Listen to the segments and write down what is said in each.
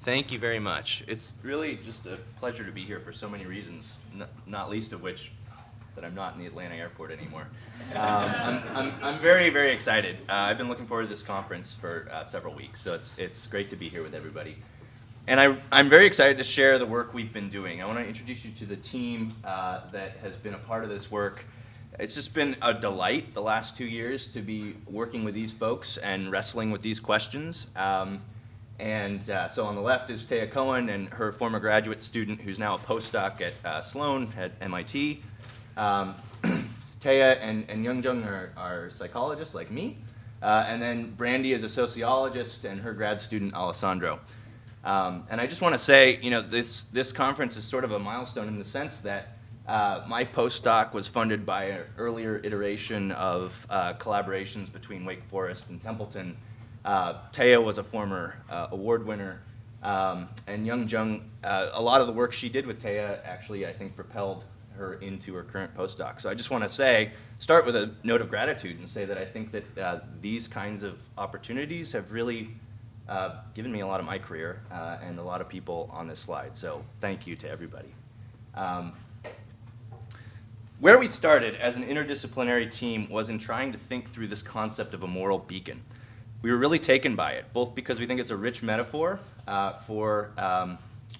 Thank you very much. It's really just a pleasure to be here for so many reasons, not least of which that I'm not in the Atlanta airport anymore. I'm very, very excited. I've been looking forward to this conference for several weeks, so it's great to be here with everybody. And I'm very excited to share the work we've been doing. I want to introduce you to the team that has been a part of this work. It's just been a delight the last 2 years to be working with these folks and wrestling with these questions. So on the left is Taya Cohen and her former graduate student who's now a postdoc at Sloan at MIT. Taya and Youngjung are psychologists like me. And then Brandy is a sociologist and her grad student Alessandro. And I just want to say, this conference is sort of a milestone in the sense that my postdoc was funded by an earlier iteration of collaborations between Wake Forest and Templeton. Taya was a former award winner, and Youngjung, a lot of the work she did with Taya actually, I think, propelled her into her current postdoc. So I just want to start with a note of gratitude and say that I think that these kinds of opportunities have really given me a lot of my career and a lot of people on this slide. So thank you to everybody. Where we started as an interdisciplinary team was in trying to think through this concept of a moral beacon. We were really taken by it, both because we think it's a rich metaphor for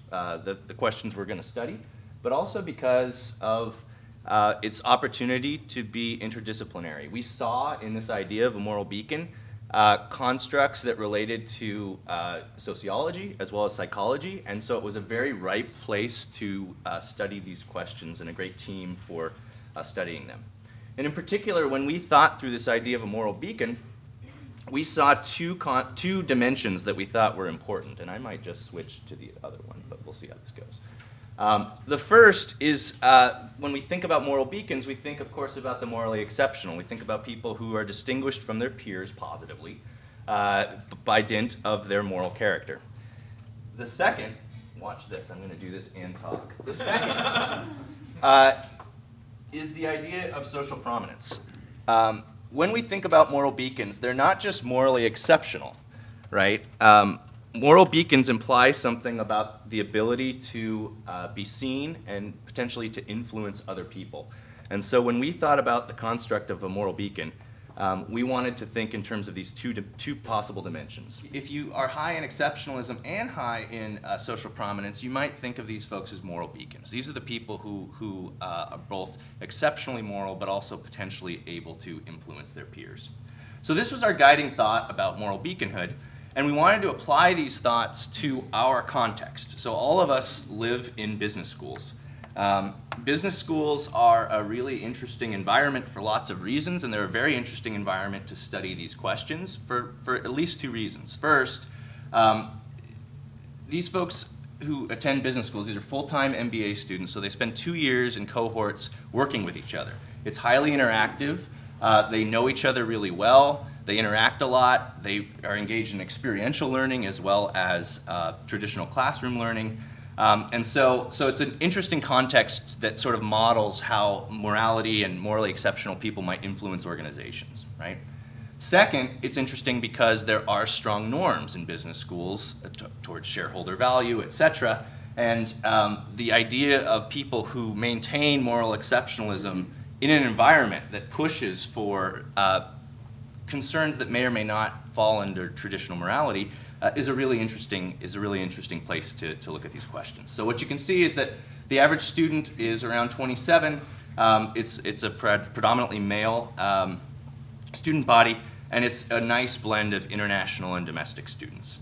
the questions we're going to study, but also because of its opportunity to be interdisciplinary. We saw in this idea of a moral beacon constructs that related to sociology as well as psychology, and so it was a very ripe place to study these questions and a great team for studying them. And in particular, when we thought through this idea of a moral beacon, we saw two dimensions that we thought were important, and I might just switch to the other one, but we'll see how this goes. The first is when we think about moral beacons, we think, of course, about the morally exceptional. We think about people who are distinguished from their peers positively by dint of their moral character. The second, watch this, I'm going to do this and talk. The second is the idea of social prominence. When we think about moral beacons, they're not just morally exceptional, right? Moral beacons imply something about the ability to be seen and potentially to influence other people. And so when we thought about the construct of a moral beacon, we wanted to think in terms of these two possible dimensions. If you are high in exceptionalism and high in social prominence, you might think of these folks as moral beacons. These are the people who are both exceptionally moral but also potentially able to influence their peers. So this was our guiding thought about moral beaconhood, and we wanted to apply these thoughts to our context. So all of us live in business schools. Business schools are a really interesting environment for lots of reasons, and they're a very interesting environment to study these questions for at least two reasons. First, these folks who attend business schools, these are full-time MBA students, so they spend 2 years in cohorts working with each other. It's highly interactive. They know each other really well. They interact a lot. They are engaged in experiential learning as well as traditional classroom learning. And so it's an interesting context that sort of models how morality and morally exceptional people might influence organizations, right? Second, it's interesting because there are strong norms in business schools towards shareholder value, et cetera. And the idea of people who maintain moral exceptionalism in an environment that pushes for concerns that may or may not fall under traditional morality is a really interesting place to look at these questions. So what you can see is that the average student is around 27. It's a predominantly male student body, and it's a nice blend of international and domestic students.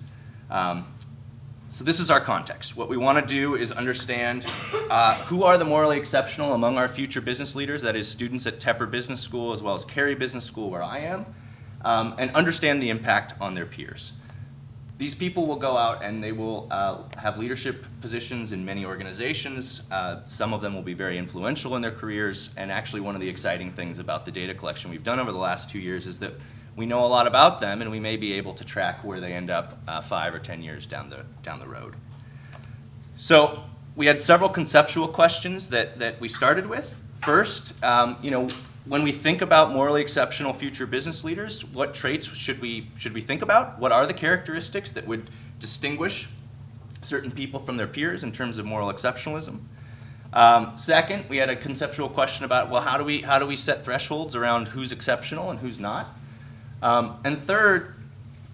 So this is our context. What we want to do is understand who are the morally exceptional among our future business leaders, that is students at Tepper Business School as well as Carey Business School where I am, and understand the impact on their peers. These people will go out and they will have leadership positions in many organizations. Some of them will be very influential in their careers, and actually one of the exciting things about the data collection we've done over the last 2 years is that we know a lot about them and we may be able to track where they end up 5 or 10 years down the road. So we had several conceptual questions that we started with. First, when we think about morally exceptional future business leaders, what traits should we think about? What are the characteristics that would distinguish certain people from their peers in terms of moral exceptionalism. Second, we had a conceptual question about, well, how do we set thresholds around who's exceptional and who's not? And third,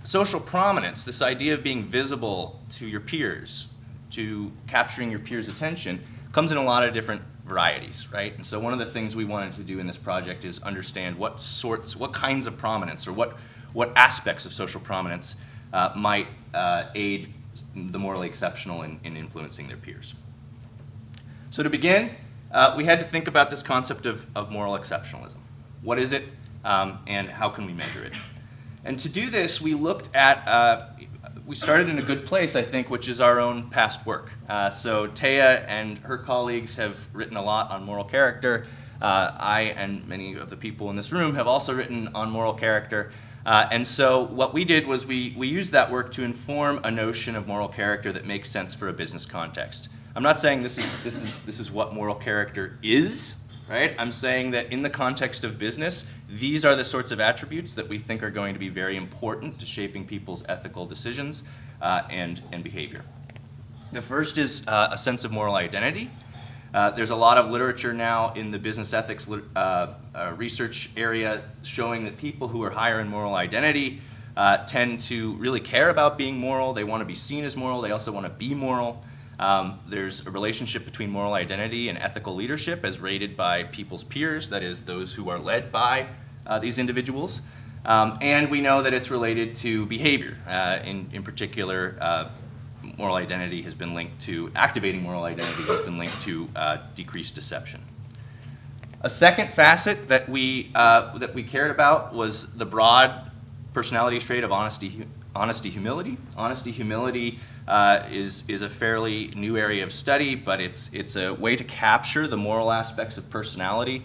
social prominence, this idea of being visible to your peers, to capturing your peers' attention, comes in a lot of different varieties, right? And so one of the things we wanted to do in this project is understand what kinds of prominence, or what aspects of social prominence might aid the morally exceptional in influencing their peers. So to begin, we had to think about this concept of moral exceptionalism. What is it, and how can we measure it? And to do this, we looked at, we started in a good place, I think, which is our own past work. So Taya and her colleagues have written a lot on moral character. I and many of the people in this room have also written on moral character. And so what we did was we used that work to inform a notion of moral character that makes sense for a business context. I'm not saying this is what moral character is, right? I'm saying that in the context of business, these are the sorts of attributes that we think are going to be very important to shaping people's ethical decisions and behavior. The first is a sense of moral identity. There's a lot of literature now in the business ethics research area showing that people who are higher in moral identity tend to really care about being moral. They want to be seen as moral. They also want to be moral. There's a relationship between moral identity and ethical leadership as rated by people's peers, that is, those who are led by these individuals. And we know that it's related to behavior. In particular, moral identity has been linked to, activating moral identity has been linked to decreased deception. A second facet that we cared about was the broad personality trait of honesty, humility. Honesty, humility is a fairly new area of study, but it's a way to capture the moral aspects of personality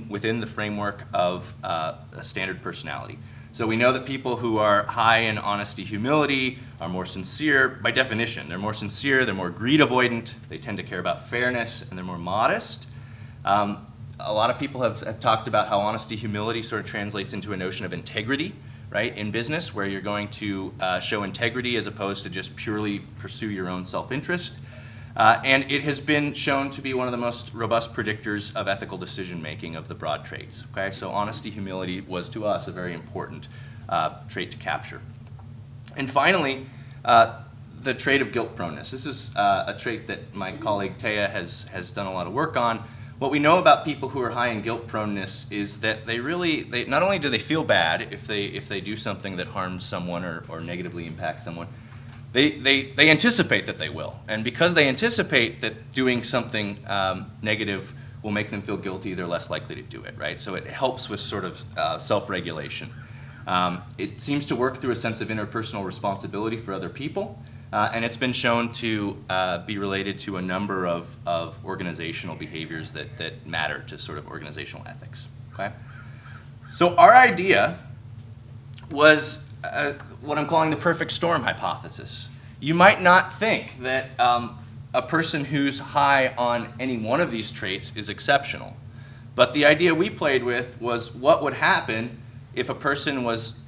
within the framework of a standard personality. So we know that people who are high in honesty, humility are more sincere by definition. They're more sincere, they're more greed avoidant, they tend to care about fairness, and they're more modest. A lot of people have talked about how honesty, humility sort of translates into a notion of integrity, right, in business, where you're going to show integrity as opposed to just purely pursue your own self-interest. And it has been shown to be one of the most robust predictors of ethical decision-making of the broad traits. Okay? So honesty, humility was to us a very important trait to capture. And finally, the trait of guilt proneness. This is a trait that my colleague Taya has done a lot of work on. What we know about people who are high in guilt proneness is that they not only do they feel bad if they do something that harms someone or negatively impacts someone, they anticipate that they will. And because they anticipate that doing something negative will make them feel guilty, they're less likely to do it, right? So it helps with sort of self-regulation. It seems to work through a sense of interpersonal responsibility for other people. And it's been shown to be related to a number of organizational behaviors that matter to sort of organizational ethics. Okay? So our idea was what I'm calling the perfect storm hypothesis. You might not think that a person who's high on any one of these traits is exceptional. But the idea we played with was what would happen if a person was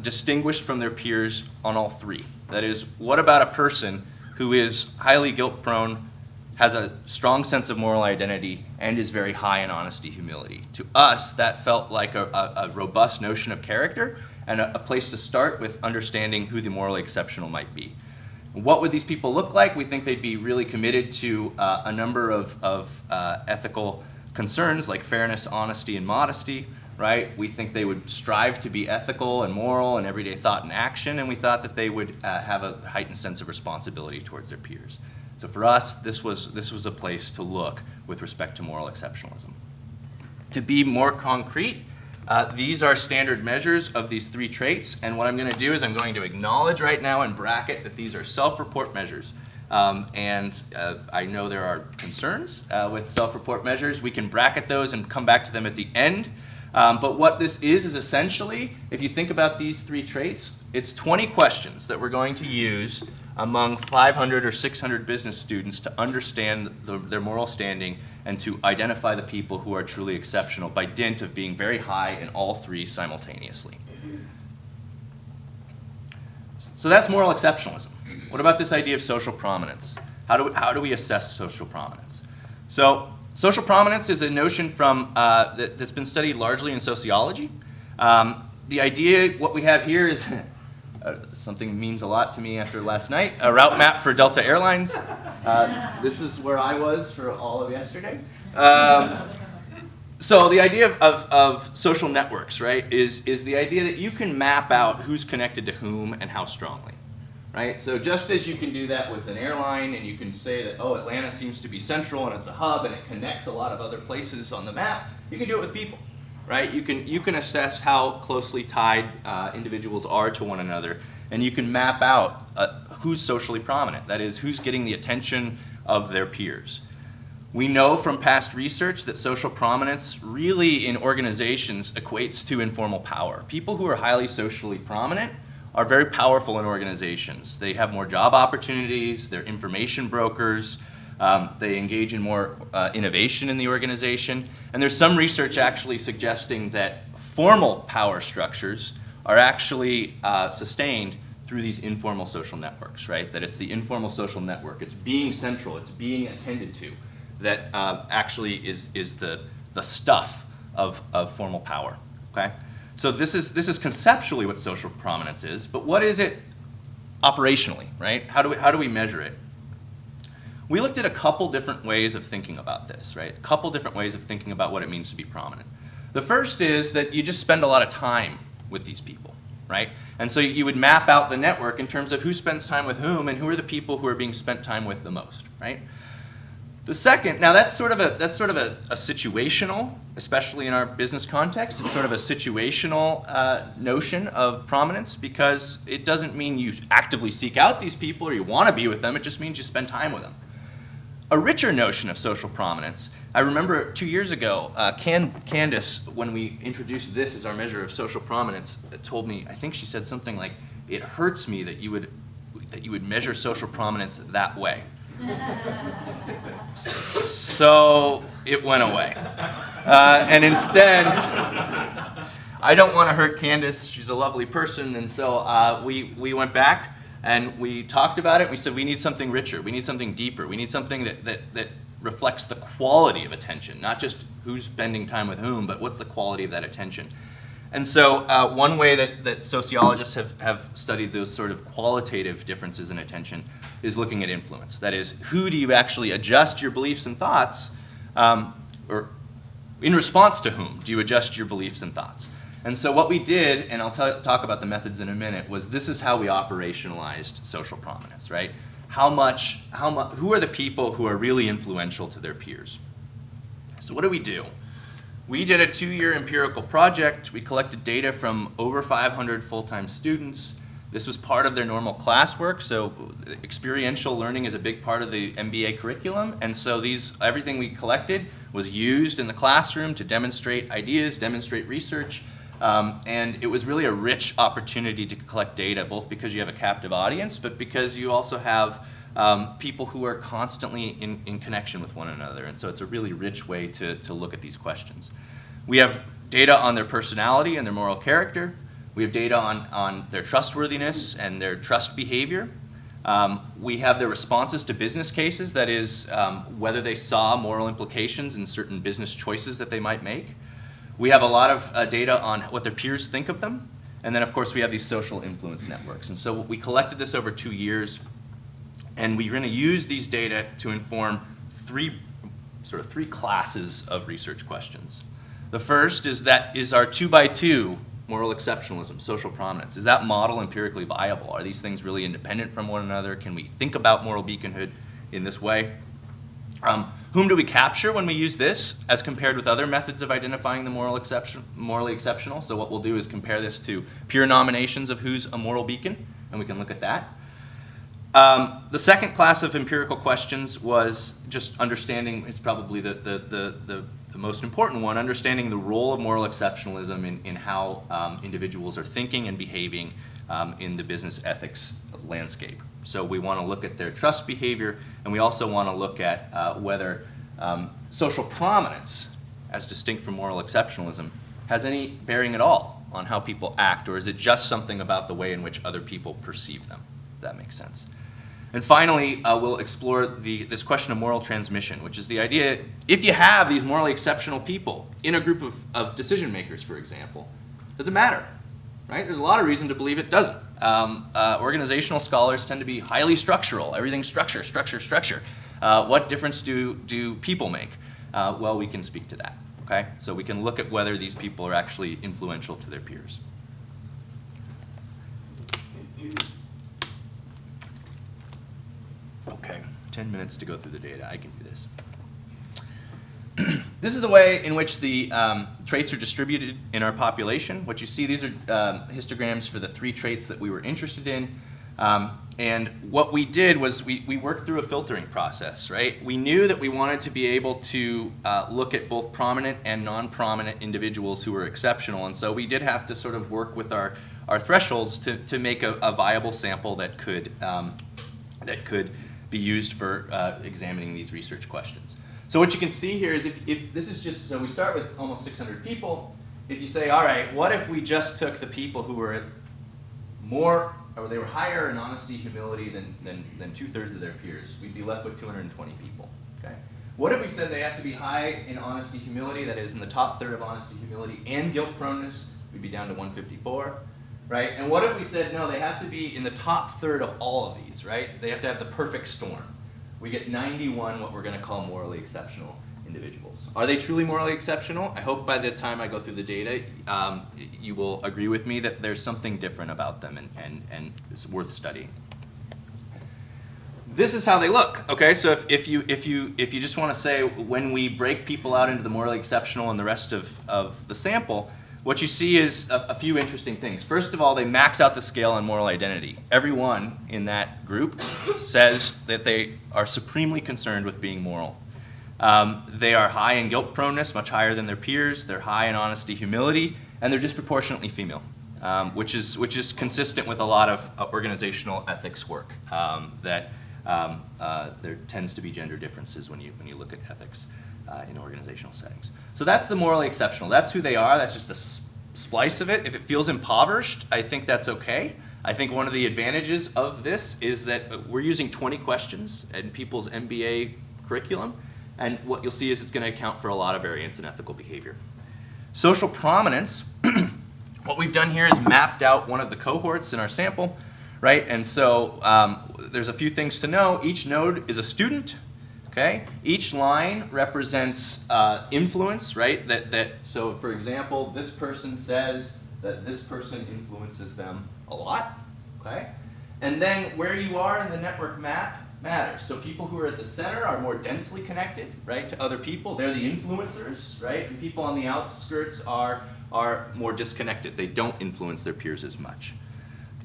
distinguished from their peers on all three. That is, what about a person who is highly guilt-prone, has a strong sense of moral identity, and is very high in honesty, humility? To us, that felt like a robust notion of character and a place to start with understanding who the morally exceptional might be. What would these people look like? We think they'd be really committed to a number of ethical concerns like fairness, honesty, and modesty. Right? We think they would strive to be ethical and moral in everyday thought and action, and we thought that they would have a heightened sense of responsibility towards their peers. So for us, this was a place to look with respect to moral exceptionalism. To be more concrete, these are standard measures of these three traits, and what I'm going to do is I'm going to acknowledge right now in bracket that these are self-report measures. And I know there are concerns with self-report measures. We can bracket those and come back to them at the end. But what this is essentially, if you think about these three traits, it's 20 questions that we're going to use among 500 or 600 business students to understand their moral standing and to identify the people who are truly exceptional by dint of being very high in all three simultaneously. So that's moral exceptionalism. What about this idea of social prominence? How do we assess social prominence? So social prominence is a notion from, that's been studied largely in sociology. The idea, what we have here is something means a lot to me after last night, a route map for Delta Airlines. This is where I was for all of yesterday. So the idea of social networks, right, is the idea that you can map out who's connected to whom and how strongly, right? So just as you can do that with an airline and you can say that, oh, Atlanta seems to be central and it's a hub and it connects a lot of other places on the map, you can do it with people, right? You can assess how closely tied individuals are to one another, and you can map out who's socially prominent, that is, who's getting the attention of their peers. We know from past research that social prominence really in organizations equates to informal power. People who are highly socially prominent are very powerful in organizations. They have more job opportunities, they're information brokers, they engage in more innovation in the organization, and there's some research actually suggesting that formal power structures are actually sustained through these informal social networks, right? That it's the informal social network, it's being central, it's being attended to, that actually is the stuff of formal power, okay? So this is conceptually what social prominence is, but what is it operationally, right? How do we measure it? We looked at a couple different ways of thinking about this, right? A couple different ways of thinking about what it means to be prominent. The first is that you just spend a lot of time with these people, right? And so you would map out the network in terms of who spends time with whom and who are the people who are being spent time with the most, right? The second, now that's sort of a situational, especially in our business context, it's sort of a situational notion of prominence, because it doesn't mean you actively seek out these people or you want to be with them, it just means you spend time with them. A richer notion of social prominence, I remember 2 years ago, Candace, when we introduced this as our measure of social prominence, told me, I think she said something like, it hurts me that you would measure social prominence that way. So it went away. And instead, I don't want to hurt Candace. She's a lovely person. And so we went back and we talked about it. We said we need something richer. We need something deeper. We need something that reflects the quality of attention, not just who's spending time with whom, but what's the quality of that attention. And so one way that sociologists have studied those sort of qualitative differences in attention is looking at influence. That is, who do you actually adjust your beliefs and thoughts, or in response to whom do you adjust your beliefs and thoughts? And so what we did, and I'll talk about the methods in a minute, was this is how we operationalized social prominence, right? Who are the people who are really influential to their peers? So what do? We did a 2-year empirical project. We collected data from over 500 full-time students. This was part of their normal classwork, so experiential learning is a big part of the MBA curriculum, and so everything we collected was used in the classroom to demonstrate ideas, demonstrate research, and it was really a rich opportunity to collect data, both because you have a captive audience, but because you also have people who are constantly in connection with one another, and so it's a really rich way to look at these questions. We have data on their personality and their moral character. We have data on their trustworthiness and their trust behavior. We have their responses to business cases, that is, whether they saw moral implications in certain business choices that they might make. We have a lot of data on what their peers think of them. And then, of course, we have these social influence networks. And so we collected this over 2 years. And we're going to use these data to inform three classes of research questions. The first is our 2x2 moral exceptionalism, social prominence. Is that model empirically viable? Are these things really independent from one another? Can we think about moral beaconhood in this way? Whom do we capture when we use this as compared with other methods of identifying the morally exceptional? So what we'll do is compare this to peer nominations of who's a moral beacon, and we can look at that. The second class of empirical questions was just understanding, it's probably the most important one, understanding the role of moral exceptionalism in how individuals are thinking and behaving in the business ethics landscape. So we want to look at their trust behavior, and we also want to look at whether social prominence, as distinct from moral exceptionalism, has any bearing at all on how people act, or is it just something about the way in which other people perceive them, if that makes sense. And finally, we'll explore this question of moral transmission, which is the idea, if you have these morally exceptional people in a group of decision makers, for example, does it matter? Right? There's a lot of reason to believe it doesn't. Organizational scholars tend to be highly structural. Everything's structure, structure, structure. What difference do people make? Well, we can speak to that. Okay? So we can look at whether these people are actually influential to their peers. Okay, 10 minutes to go through the data. I can do this. This is the way in which the traits are distributed in our population. What you see, these are histograms for the 3 traits that we were interested in. And what we did was we worked through a filtering process, right? We knew that we wanted to be able to look at both prominent and non-prominent individuals who were exceptional. And so we did have to sort of work with our thresholds to make a viable sample that could be used for examining these research questions. So what you can see here is if this is just, so we start with almost 600 people. If you say, all right, what if we just took the people who were more, or they were higher in honesty, humility than 2/3 of their peers, we'd be left with 220 people, okay? What if we said they have to be high in honesty, humility, that is in the top third of honesty, humility, and guilt proneness, we'd be down to 154, right? And what if we said, no, they have to be in the top third of all of these, right? They have to have the perfect storm. We get 91 what we're going to call morally exceptional individuals. Are they truly morally exceptional? I hope by the time I go through the data, you will agree with me that there's something different about them and it's worth studying. This is how they look. Okay, so if you just want to say when we break people out into the morally exceptional and the rest of the sample, what you see is a few interesting things. First of all, they max out the scale on moral identity. Everyone in that group says that they are supremely concerned with being moral. They are high in guilt proneness, much higher than their peers. They're high in honesty, humility, and they're disproportionately female, which is consistent with a lot of organizational ethics work. That there tends to be gender differences when you look at ethics in organizational settings. So that's the morally exceptional. That's who they are. That's just a splice of it. If it feels impoverished, I think that's okay. I think one of the advantages of this is that we're using 20 questions in people's MBA curriculum, and what you'll see is it's going to account for a lot of variance in ethical behavior. Social prominence, what we've done here is mapped out one of the cohorts in our sample, right? And so there's a few things to know. Each node is a student. Okay? Each line represents influence, right? So, for example, this person says that this person influences them a lot. Okay? And then where you are in the network map matters. So people who are at the center are more densely connected, right, to other people. They're the influencers, right? And people on the outskirts are more disconnected. They don't influence their peers as much.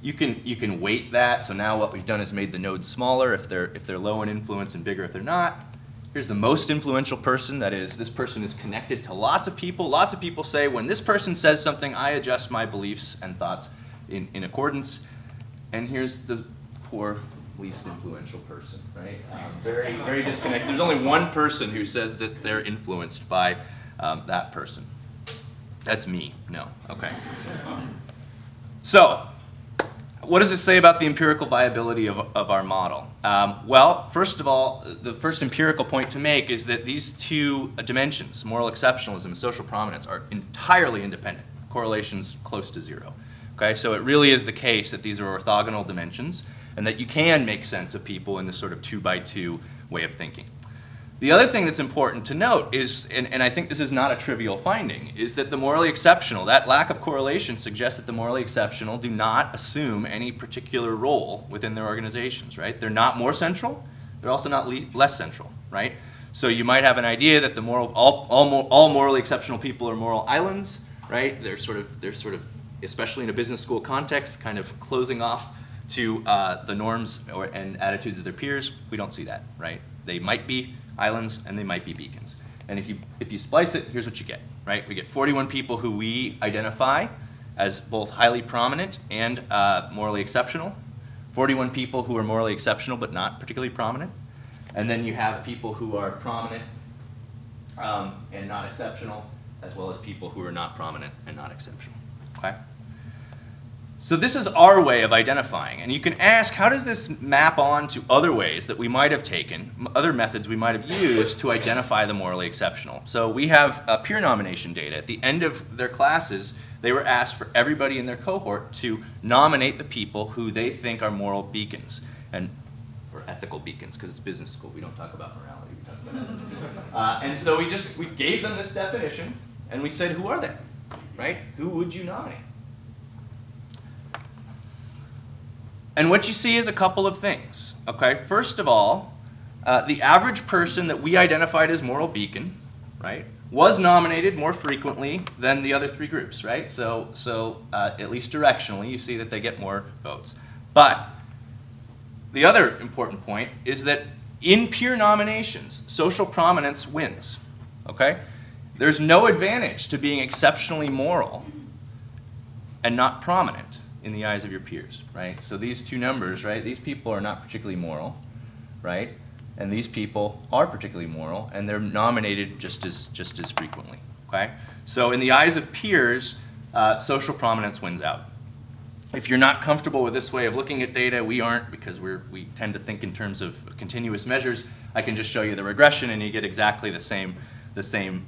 You can weight that. So now what we've done is made the nodes smaller if they're low in influence and bigger if they're not. Here's the most influential person. That is, this person is connected to lots of people. Lots of people say, when this person says something, I adjust my beliefs and thoughts in accordance. And here's the poor, least influential person, right? Very, very disconnected. There's only one person who says that they're influenced by that person. That's me. No. Okay. So, what does this say about the empirical viability of our model? Well, first of all, the first empirical point to make is that these two dimensions, moral exceptionalism and social prominence, are entirely independent. Correlation's close to zero. Okay, so it really is the case that these are orthogonal dimensions and that you can make sense of people in this sort of 2x2 way of thinking. The other thing that's important to note is, and I think this is not a trivial finding, is that the morally exceptional, that lack of correlation suggests that the morally exceptional do not assume any particular role within their organizations, right? They're not more central, they're also not less central, right? So you might have an idea that the all morally exceptional people are moral islands, right? They're sort of, especially in a business school context, kind of closing off to the norms and attitudes of their peers. We don't see that, right? They might be islands and they might be beacons. And if you splice it, here's what you get, right? We get 41 people who we identify as both highly prominent and morally exceptional, 41 people who are morally exceptional but not particularly prominent, and then you have people who are prominent and not exceptional, as well as people who are not prominent and not exceptional, okay? So this is our way of identifying, and you can ask, how does this map on to other ways that we might have taken, other methods we might have used to identify the morally exceptional? So we have peer nomination data. At the end of their classes, they were asked for everybody in their cohort to nominate the people who they think are moral beacons, or ethical beacons, because it's business school. We don't talk about morality, we talk about ethics. And so we gave them this definition, and we said, who are they, right? Who would you nominate? And what you see is a couple of things, okay? First of all, the average person that we identified as moral beacon, right, was nominated more frequently than the other three groups, right? So at least directionally, you see that they get more votes. But the other important point is that in peer nominations, social prominence wins, okay? There's no advantage to being exceptionally moral and not prominent in the eyes of your peers, right? So these two numbers, right, these people are not particularly moral, right? And these people are particularly moral, and they're nominated just as frequently, okay? So in the eyes of peers, social prominence wins out. If you're not comfortable with this way of looking at data, we aren't, because we tend to think in terms of continuous measures. I can just show you the regression, and you get exactly the same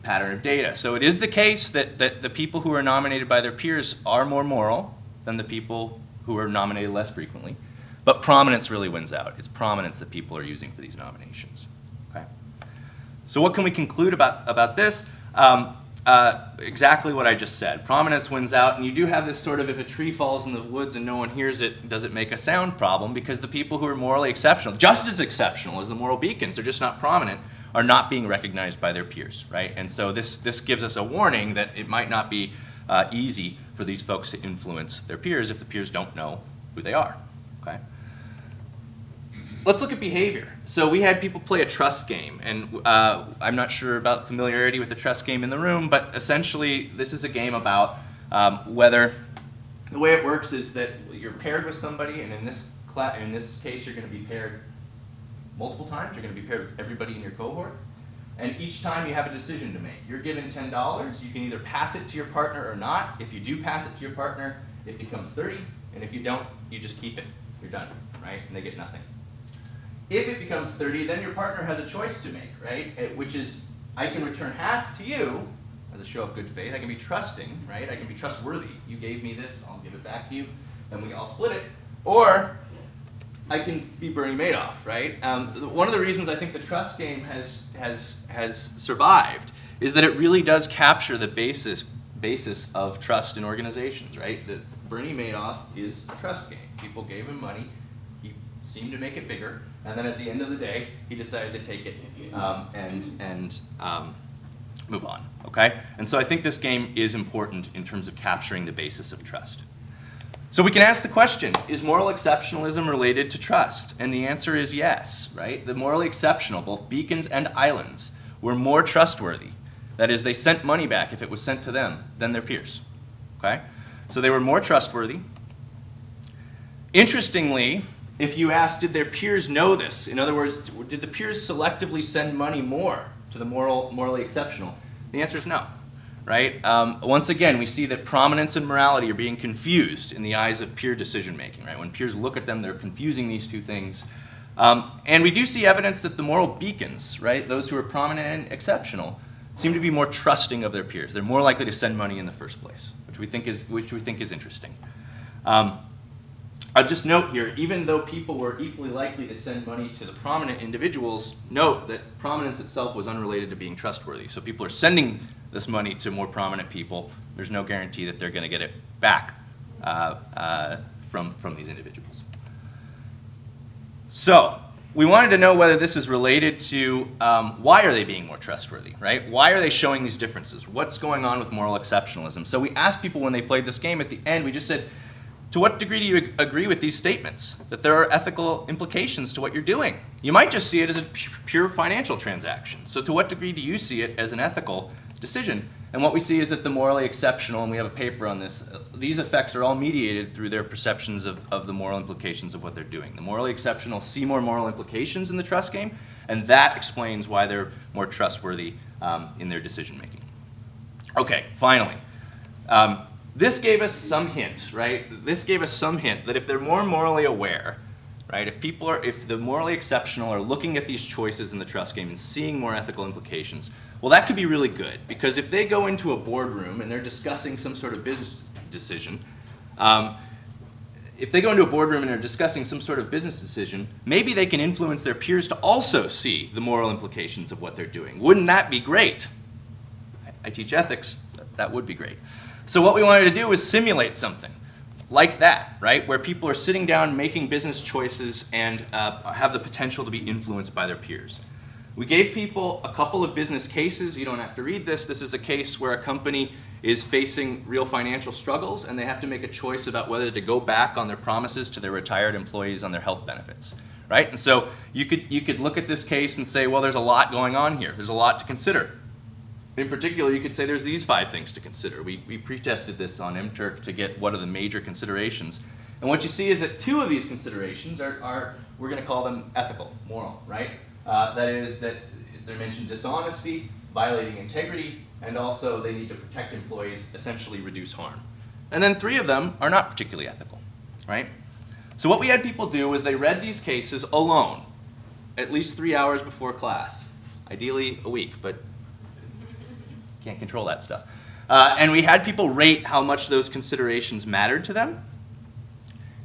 pattern of data. So it is the case that the people who are nominated by their peers are more moral than the people who are nominated less frequently. But prominence really wins out. It's prominence that people are using for these nominations. Okay? So what can we conclude about this? Exactly what I just said. Prominence wins out, and you do have this sort of, if a tree falls in the woods and no one hears it, does it make a sound problem? Because the people who are morally exceptional, just as exceptional as the moral beacons, they're just not prominent, are not being recognized by their peers, right? And so this gives us a warning that it might not be easy for these folks to influence their peers if the peers don't know who they are, okay? Let's look at behavior. So we had people play a trust game, and I'm not sure about familiarity with the trust game in the room, but essentially this is a game about whether, the way it works is that you're paired with somebody, and in this case you're going to be paired multiple times. You're going to be paired with everybody in your cohort. And each time you have a decision to make. You're given $10. You can either pass it to your partner or not. If you do pass it to your partner, it becomes 30. And if you don't, you just keep it. You're done, right? And they get nothing. If it becomes 30, then your partner has a choice to make, right? Which is, I can return half to you as a show of good faith. I can be trusting, right? I can be trustworthy. You gave me this, I'll give it back to you. Then we all split it. Or I can be Bernie Madoff, right? One of the reasons I think the trust game has survived is that it really does capture the basis of trust in organizations, right? That Bernie Madoff is a trust game. People gave him money, he seemed to make it bigger, and then at the end of the day, he decided to take it and move on, okay? And so I think this game is important in terms of capturing the basis of trust. So we can ask the question, is moral exceptionalism related to trust? And the answer is yes, right? The morally exceptional, both beacons and islands, were more trustworthy. That is, they sent money back if it was sent to them than their peers, okay? So they were more trustworthy. Interestingly, if you ask, did their peers know this? In other words, did the peers selectively send money more to the morally exceptional? The answer is no. Right? Once again, we see that prominence and morality are being confused in the eyes of peer decision making. Right? When peers look at them, they're confusing these two things. And we do see evidence that the moral beacons, right, those who are prominent and exceptional, seem to be more trusting of their peers. They're more likely to send money in the first place, which we think is interesting. I'll just note here, even though people were equally likely to send money to the prominent individuals, note that prominence itself was unrelated to being trustworthy. So people are sending this money to more prominent people. There's no guarantee that they're going to get it back from these individuals. So we wanted to know whether this is related to why are they being more trustworthy, right? Why are they showing these differences? What's going on with moral exceptionalism? So we asked people when they played this game at the end, we just said, to what degree do you agree with these statements, that there are ethical implications to what you're doing? You might just see it as a pure financial transaction. So to what degree do you see it as an ethical decision? And what we see is that the morally exceptional, and we have a paper on this, these effects are all mediated through their perceptions of the moral implications of what they're doing. The morally exceptional see more moral implications in the trust game, and that explains why they're more trustworthy in their decision making. Okay, finally. This gave us some hint, right? This gave us some hint that if they're more morally aware, right, if the morally exceptional are looking at these choices in the trust game and seeing more ethical implications, well, that could be really good, because if they go into a boardroom and they're discussing some sort of business decision, maybe they can influence their peers to also see the moral implications of what they're doing. Wouldn't that be great? I teach ethics, that would be great. So what we wanted to do was simulate something like that, right, where people are sitting down making business choices and have the potential to be influenced by their peers. We gave people a couple of business cases. You don't have to read this. This is a case where a company is facing real financial struggles and they have to make a choice about whether to go back on their promises to their retired employees on their health benefits, right? And so you could look at this case and say, well, there's a lot going on here. There's a lot to consider. In particular, you could say there's these 5 things to consider. We pre-tested this on MTurk to get what are the major considerations. And what you see is that 2 of these considerations are we're going to call them ethical, moral, right? That is that they mention dishonesty, violating integrity, and also they need to protect employees, essentially reduce harm. And then 3 of them are not particularly ethical, right? So what we had people do was they read these cases alone, at least 3 hours before class, ideally a week, but can't control that stuff. And we had people rate how much those considerations mattered to them.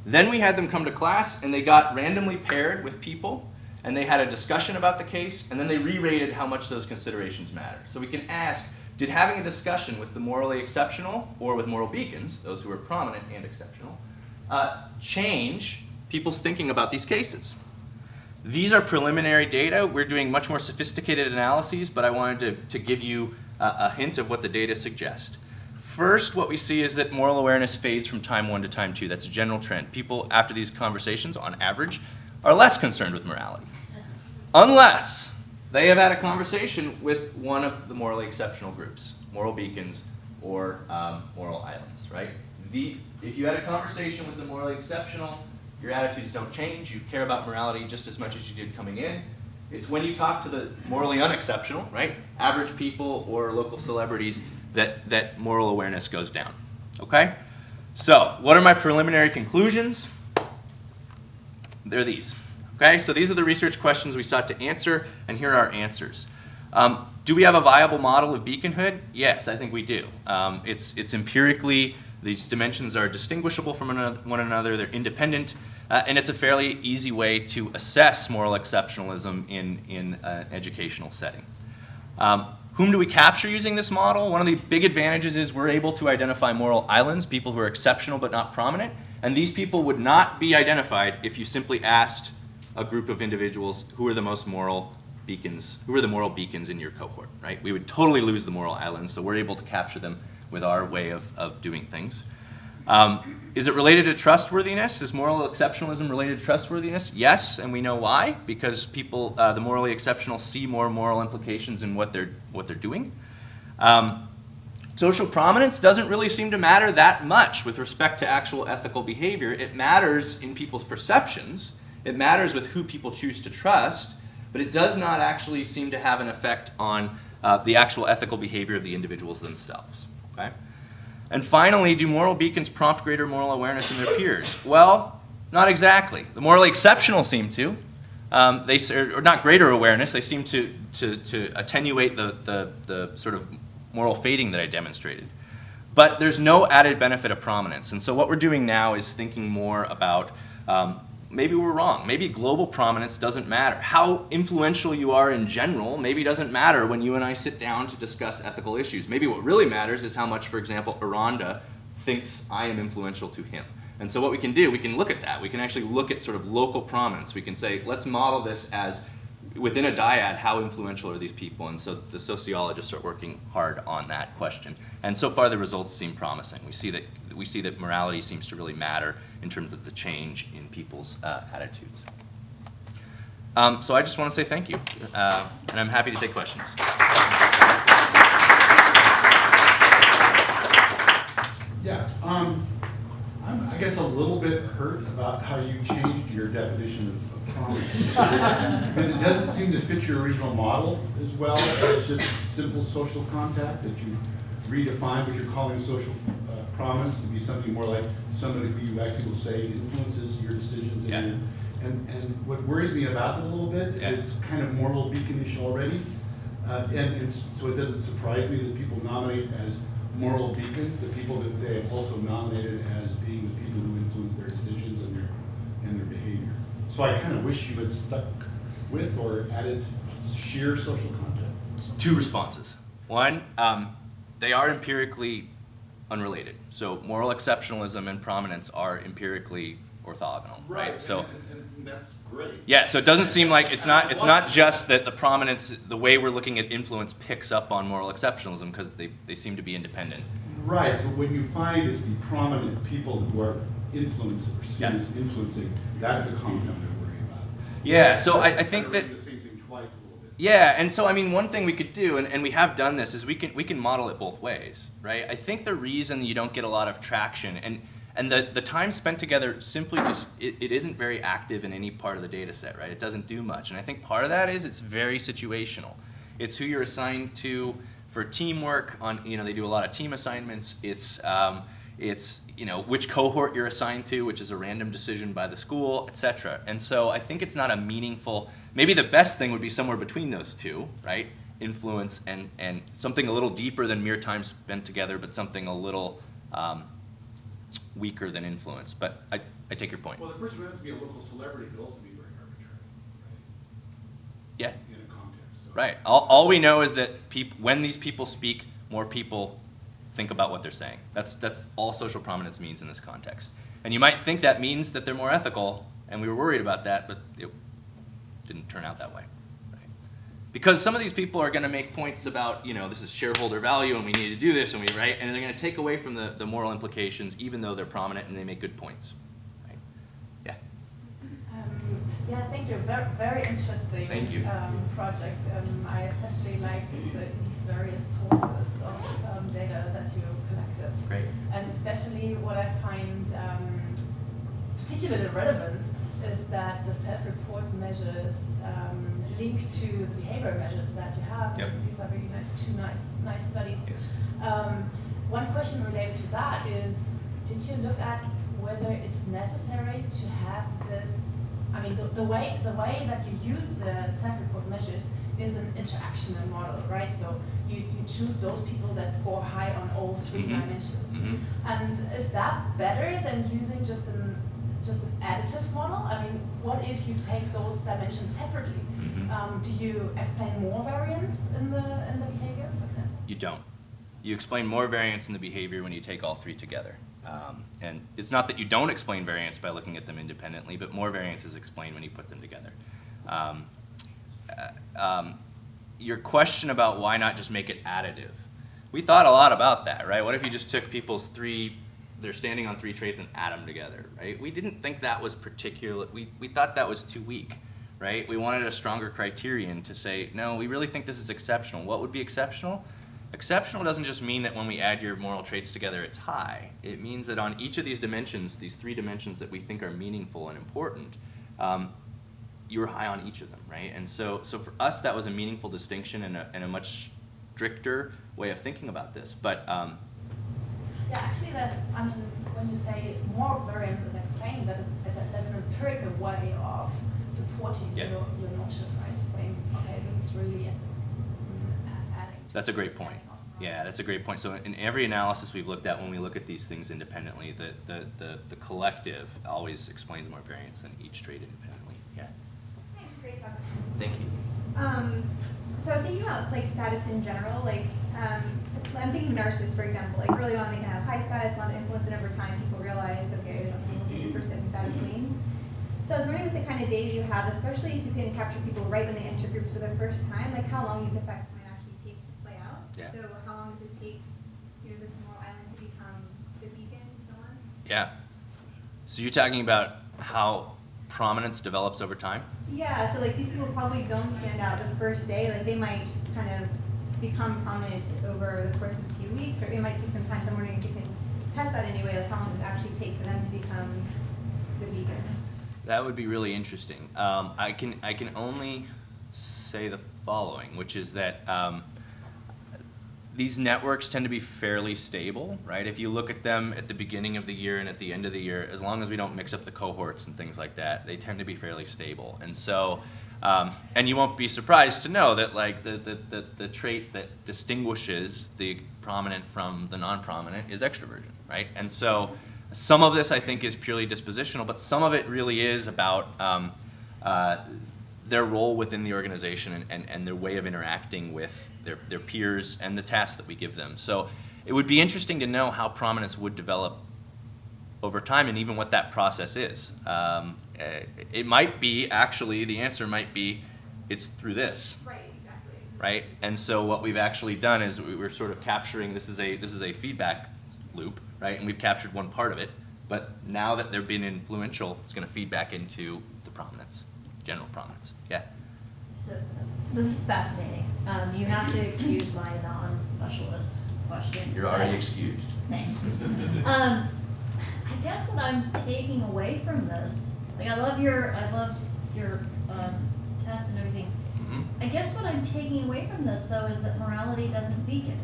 Then we had them come to class and they got randomly paired with people and they had a discussion about the case, and then they re-rated how much those considerations matter. So we can ask, did having a discussion with the morally exceptional or with moral beacons, those who are prominent and exceptional, change people's thinking about these cases? These are preliminary data. We're doing much more sophisticated analyses, but I wanted to give you a hint of what the data suggest. First, what we see is that moral awareness fades from time 1 to time 2. That's a general trend. People, after these conversations, on average, are less concerned with morality, unless they have had a conversation with one of the morally exceptional groups, moral beacons or moral islands, right? If you had a conversation with the morally exceptional, your attitudes don't change. You care about morality just as much as you did coming in. It's when you talk to the morally unexceptional, right, average people or local celebrities, that moral awareness goes down, okay? So what are my preliminary conclusions? They're these, okay? So these are the research questions we sought to answer, and here are our answers. Do we have a viable model of beaconhood? Yes, I think we do. It's empirically, these dimensions are distinguishable from one another, they're independent, and it's a fairly easy way to assess moral exceptionalism in an educational setting. Whom do we capture using this model? One of the big advantages is we're able to identify moral islands, people who are exceptional but not prominent, and these people would not be identified if you simply asked a group of individuals who are the most moral beacons, who are the moral beacons in your cohort, right? We would totally lose the moral islands, so we're able to capture them with our way of doing things. Is it related to trustworthiness? Is moral exceptionalism related to trustworthiness? Yes, and we know why, because people, the morally exceptional, see more moral implications in what they're doing. Social prominence doesn't really seem to matter that much with respect to actual ethical behavior. It matters in people's perceptions. It matters with who people choose to trust, but it does not actually seem to have an effect on the actual ethical behavior of the individuals themselves. Okay? And finally, do moral beacons prompt greater moral awareness in their peers? Well, not exactly. The morally exceptional seem to. Or not greater awareness, they seem to attenuate the sort of moral fading that I demonstrated. But there's no added benefit of prominence. And so what we're doing now is thinking more about maybe we're wrong. Maybe global prominence doesn't matter. How influential you are in general maybe doesn't matter when you and I sit down to discuss ethical issues. Maybe what really matters is how much, for example, Aranda thinks I am influential to him. And so what we can do, we can look at that. We can actually look at sort of local prominence. We can say, let's model this as within a dyad, how influential are these people? And so the sociologists are working hard on that question. And so far the results seem promising. We see that morality seems to really matter in terms of the change in people's attitudes. So I just want to say thank you, and I'm happy to take questions. Yeah, I'm, I guess, a little bit hurt about how you changed your definition of prominence. Because it doesn't seem to fit your original model as well as just simple social contact, that you redefine what you're calling social prominence to be something more like somebody who you actually will say influences your decisions. Yeah. And what worries me about it a little bit is it's kind of moral beaconish already. So it doesn't surprise me that people nominate as moral beacons the people that they have also nominated as being the people who influence their decisions and their behavior. So I kind of wish you had stuck with or added sheer social content. Two responses. One, they are empirically unrelated. So moral exceptionalism and prominence are empirically orthogonal, right? So and that's great. yeah, so it doesn't seem like it's not just that the prominence, the way we're looking at influence picks up on moral exceptionalism, because they seem to be independent. Right, but when you find it's the prominent people who are influenced or seen as influencing, that's the content they're worrying about. Yeah, so I think that The same thing twice a little bit. yeah, and so I mean, one thing we could do, and we have done this, is we can model it both ways, right? I think the reason you don't get a lot of traction, and the time spent together simply just, it isn't very active in any part of the data set, right? It doesn't do much, and I think part of that is it's very situational. It's who you're assigned to for teamwork on, they do a lot of team assignments. It's which cohort you're assigned to, which is a random decision by the school, et cetera. And so I think it's not a meaningful, maybe the best thing would be somewhere between those two, right? Influence and something a little deeper than mere time spent together, but something a little weaker than influence. But I take your point. Well, the person who has to be a local celebrity could also be very arbitrary, right? Yeah. In a context. So. Right. All we know is that when these people speak, more people think about what they're saying. That's all social prominence means in this context. And you might think that means that they're more ethical, and we were worried about that, but it didn't turn out that way. Right? Because some of these people are going to make points about, this is shareholder value, and we need to do this, and they're going to take away from the moral implications, even though they're prominent and they make good points. Right? Yeah. Yeah, thank you. Very, very interesting Thank you. Project. I especially like these various sources of data that you collected. Great. And especially what I find particularly relevant is that the self-report measures link to the behavior measures that you have. Yep. These are really two nice studies. Yes. One question related to that is, did you look at whether it's necessary to have this? I mean, the way that you use the self-report measures is an interactional model, right? So you choose those people that score high on all three dimensions. Mm-hmm. And is that better than using just an additive model? I mean, what if you take those dimensions separately? Mm-hmm. Do you explain more variance in the behavior, for example? You don't. You explain more variance in the behavior when you take all three together. And it's not that you don't explain variance by looking at them independently, but more variance is explained when you put them together. Your question about why not just make it additive. We thought a lot about that, right? What if you just took people's they're standing on three traits and add them together, right? We didn't think that was we thought that was too weak, right? We wanted a stronger criterion to say, no, we really think this is exceptional. What would be exceptional? Exceptional doesn't just mean that when we add your moral traits together, it's high. It means that on each of these dimensions, these three dimensions that we think are meaningful and important, you're high on each of them, right? And so for us, that was a meaningful distinction and a much stricter way of thinking about this. But yeah, actually, when you say more variance is explained, that's an empirical way of supporting your notion, right? Saying, okay, this is really adding. That's a great point. Yeah, that's a great point. So in every analysis we've looked at, when we look at these things independently, the collective always explains more variance than each trait independently. Yeah. Thanks, great talk. Thank you. So I was thinking about status in general. I'm thinking of nurses, for example. Early on, they can have high status, a lot of influence, and over time, people realize, okay, we don't know what 6% status means. So I was wondering, with the kind of data you have, especially if you can capture people right when they enter groups for the first time, how long these effects might actually take to play out. Yeah. So how long does it take, this small island to become the beacon and so on? Yeah. So you're talking about how prominence develops over time? Yeah, so these people probably don't stand out the first day. They might kind of become prominent over the course of a few weeks, or it might take some time. So I'm wondering if you can test that anyway, how long does it actually take for them to become the beacon? That would be really interesting. I can only say the following, which is that these networks tend to be fairly stable, right? If you look at them at the beginning of the year and at the end of the year, as long as we don't mix up the cohorts and things like that, they tend to be fairly stable. And so, and you won't be surprised to know that like the trait that distinguishes the prominent from the non-prominent is extroversion, right? And so some of this I think is purely dispositional, but some of it really is about their role within the organization and their way of interacting with their peers and the tasks that we give them. So it would be interesting to know how prominence would develop over time and even what that process is. It might be, actually, the answer might be, it's through this. Right, exactly. Right? And so what we've actually done is we're sort of capturing, this is a feedback loop, right? And we've captured one part of it, but now that they're being influential, it's going to feed back into the prominence, general prominence. Yeah? So this is fascinating. You have to excuse my non-specialist question. You're already excused. Thanks. I guess what I'm taking away from this, like I love your tests and everything. Mhm. I guess what I'm taking away from this though is that morality doesn't beacon.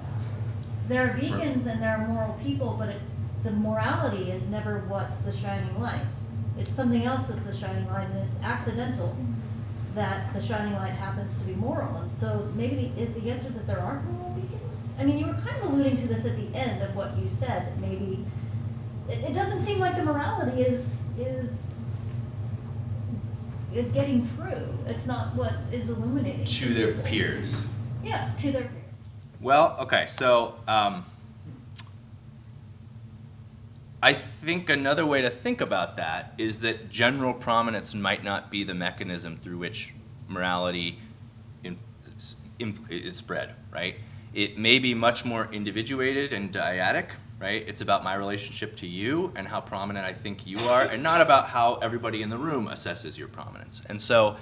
There are beacons and there are moral people, but the morality is never what's the shining light. It's something else that's the shining light, and it's accidental that the shining light happens to be moral. And so maybe is the answer that there aren't moral beacons? I mean, you were kind of alluding to this at the end of what you said, that maybe it doesn't seem like the morality is getting through. It's not what is illuminating. To their peers. Yeah, to their peers. Well, okay, so I think another way to think about that is that general prominence might not be the mechanism through which morality is spread, right? It may be much more individuated and dyadic, right? It's about my relationship to you and how prominent I think you are, and not about how everybody in the room assesses your prominence. And so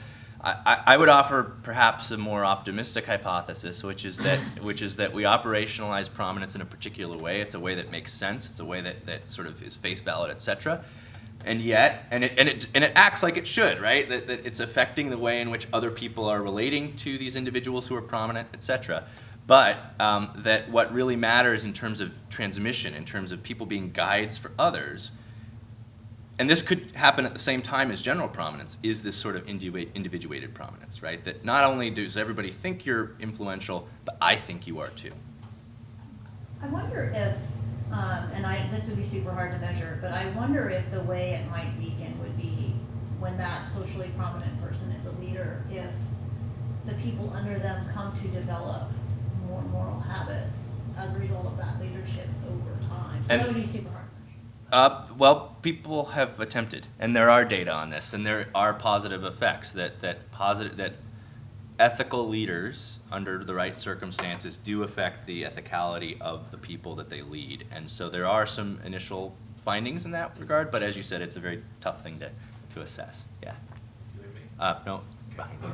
I would offer perhaps a more optimistic hypothesis, which is that we operationalize prominence in a particular way. It's a way that makes sense. It's a way that sort of is face valid, etc. And yet, and it acts like it should, right? That it's affecting the way in which other people are relating to these individuals who are prominent, etc. But that what really matters in terms of transmission, in terms of people being guides for others, and this could happen at the same time as general prominence, is this sort of individuated prominence, right? That not only does everybody think you're influential, but I think you are too. I wonder if, this would be super hard to measure, but I wonder if the way it might beacon would be when that socially prominent person is a leader, if the people under them come to develop more moral habits as a result of that leadership over time. So that would be super hard. Well, people have attempted, and there are data on this, and there are positive effects that ethical leaders, under the right circumstances, do affect the ethicality of the people that they lead. And so there are some initial findings in that regard, but as you said, it's a very tough thing to assess. Yeah. No.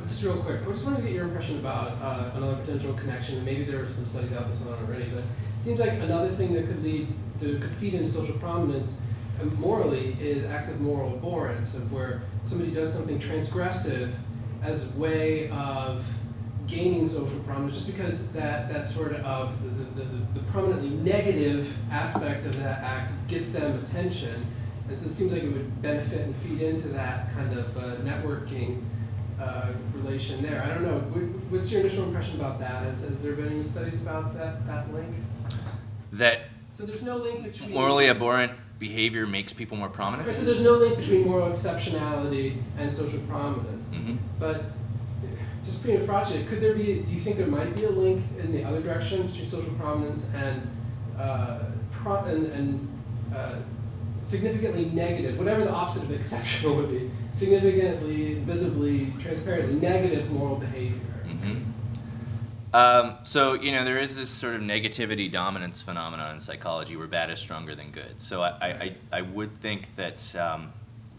Just real quick, I just wanted to get your impression about another potential connection, and maybe there are some studies out this on already, but it seems like another thing that could feed into social prominence morally is acts of moral abhorrence, of where somebody does something transgressive as a way of gaining social prominence, just because that sort of the prominently negative aspect of that act gets them attention, and so it seems like it would benefit and feed into that kind of networking relation there. I don't know. What's your initial impression about that? Has there been any studies about that link? So there's no link between Morally abhorrent behavior makes people more prominent? Okay, so there's no link between moral exceptionality and social prominence. Mm-hmm. But just prima facie, do you think there might be a link in the other direction between social prominence and significantly negative, whatever the opposite of exceptional would be, significantly, visibly, transparently negative moral behavior? Mm-hmm. So, there is this sort of negativity dominance phenomenon in psychology where bad is stronger than good. So I would think that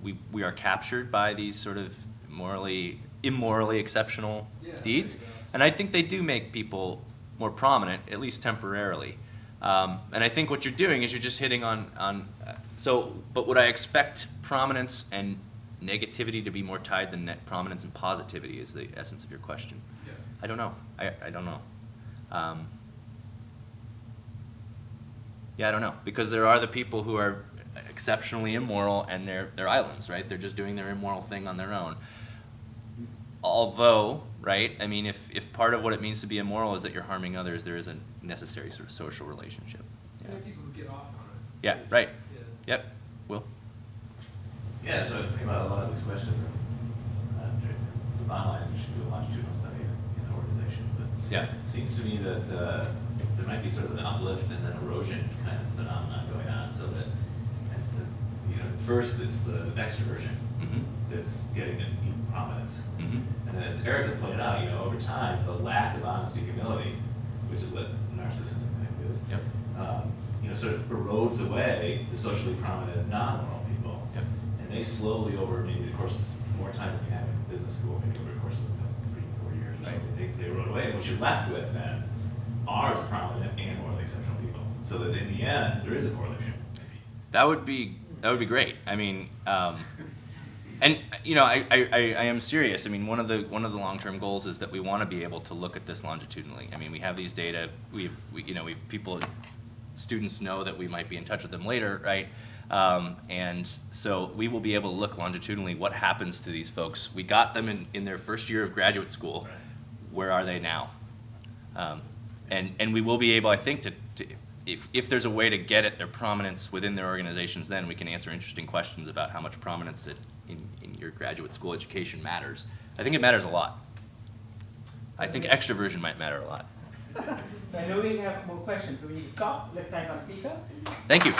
we are captured by these sort of immorally exceptional deeds. And I think they do make people more prominent, at least temporarily. And I think what you're doing is you're just hitting but would I expect prominence and negativity to be more tied than prominence and positivity is the essence of your question? I don't know. I don't know. Yeah, I don't know, because there are the people who are exceptionally immoral and they're islands, right? They're just doing their immoral thing on their own. Although, right, I mean, if part of what it means to be immoral is that you're harming others, there is a necessary sort of social relationship. There are people who get off on it. Yeah, right. Yeah. Yep. Will? Yeah, so I was thinking about a lot of these questions, and the bottom line is we should do a longitudinal study in an organization, but Yeah. it seems to me that there might be sort of an uplift and then erosion kind of phenomenon going on, so that as the, first it's the extroversion Mm-hmm. that's getting the prominence. Mm-hmm. And then as Eric had pointed out, over time, the lack of honesty, humility, which is what narcissism kind of is, Yep. Sort of erodes away the socially prominent, non-moral people. Yep. And they slowly, over maybe the course, more time than you have in business school, maybe over the course of 3 to 4 years or Right. something, they erode away. And what you're left with then are the prominent and morally exceptional people. So that in the end, there is a correlation. Maybe. That would be great. I mean, and I am serious. I mean, one of the long-term goals is that we want to be able to look at this longitudinally. I mean, we have these data. Students know that we might be in touch with them later, right? And so we will be able to look longitudinally what happens to these folks. We got them in their first year of graduate school. Right. Where are they now? And we will be able, I think, to if there's a way to get at their prominence within their organizations, then we can answer interesting questions about how much prominence in your graduate school education matters. I think it matters a lot. I think extroversion might matter a lot. So I know we have more questions. Do we stop? Let's thank our speaker. Thank you.